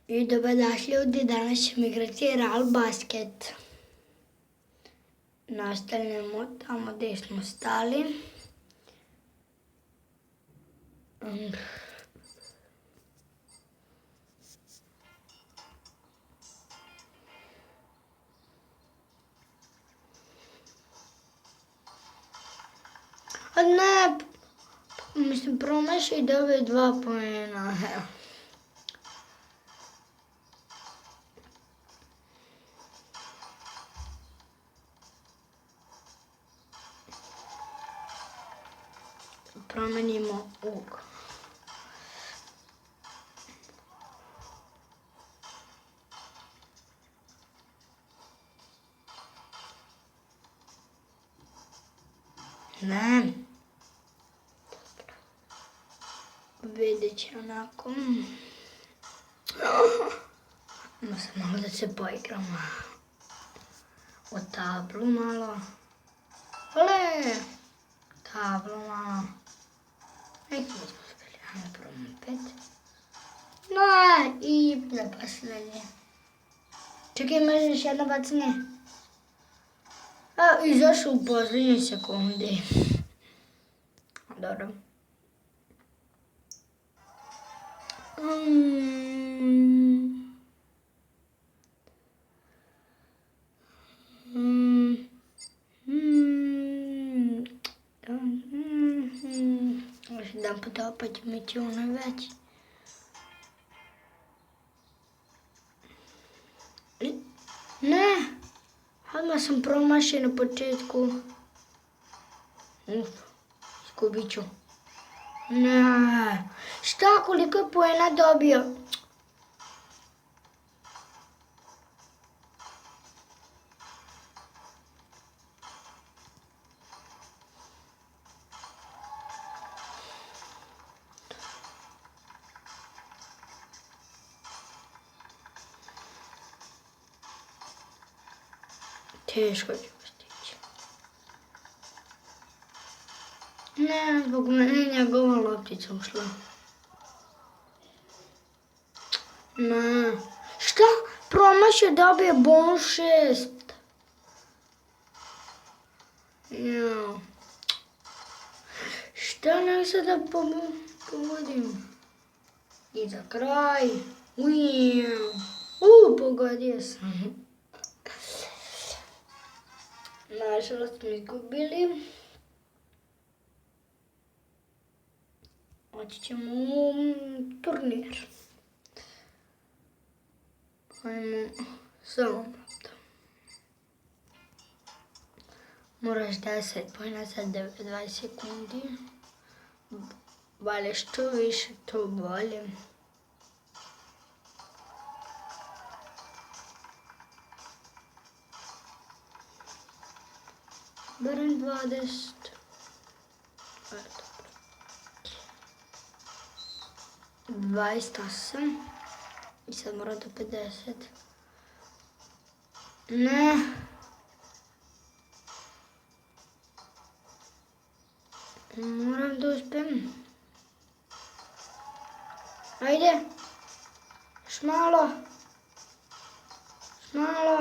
I dobrodošli ljudi, danas ćemo igrati Real Basket. Nastavljamo tamo gdje smo stali. A ne, mislim promaši i dobije 2 poena. Promenimo ugao. Ne. Vidjet će onako. Ima se malo da se poigramo. O tablu malo. Ole! Tablu malo. Neki smo uspjeli. Ajmo probamo 5. No, i na posljednje. Čekaj, može još jedno bacanje. A, izašao u posljednjoj sekundi. Dobro. Još jedan put opet ćemo ići onaj već. Ne! Odmah sam promašio na početku. Izgubit ću. Ne! Šta, koliko je poena dobio? Teško ću stići. Ne, zbog mene njegova loptica ušla. Ne. Šta? Promašio dobije bonus 6. Ja. Šta ne sad da pogodim? I za kraj. Pogodio sam. Nažalost smo izgubili. Oći ćemo u turnir. Ajmo sa ovom loptom. Moraš 10 pojena za 20 sekundi. Vale, što više to bolje. Barem 20. 28. I sad moram do 50. Ne. Moram da uspijem. Ajde. Još malo. Još malo.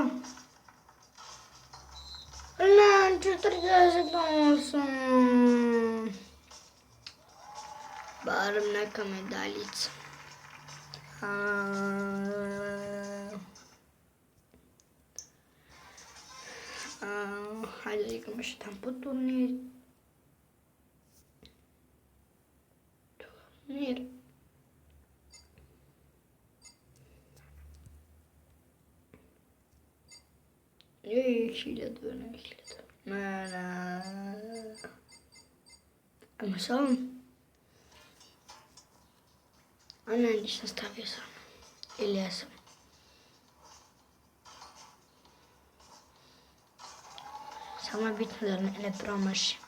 Ne, 48. Barem neka medaljica. Hajde da igramo još jedan po turnir. Ej, 1000. Ne. Ajmo s ovom. A ne, nisam stavio sam. Ili ja sam. Samo je bitno da ne promaši.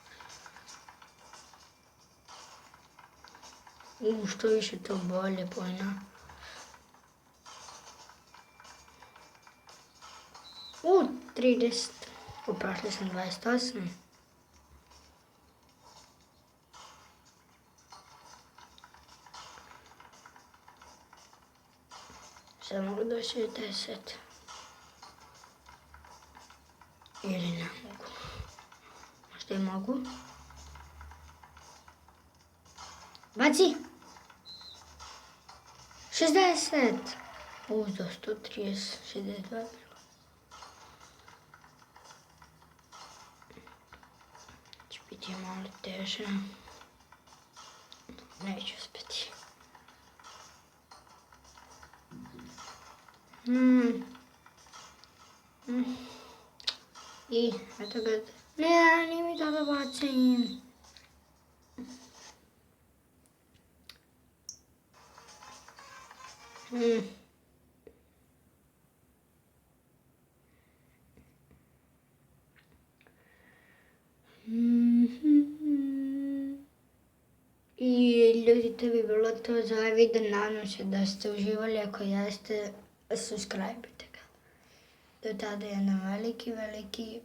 Što više to bolje pojena. 30. Uprašli sam 28. Sad mogu do 60. Ili ne mogu. Možda i mogu. Baci! 60! Uzdo 130, 62. Će biti malo teže. Neću uspjeti. I, eto ga. Ne, nije mi to da bacim. I ljudi, to bi bilo to za ovaj video. Nadam se da ste uživali. Ako jeste, subscribe-ite ga. Do tada jedan veliki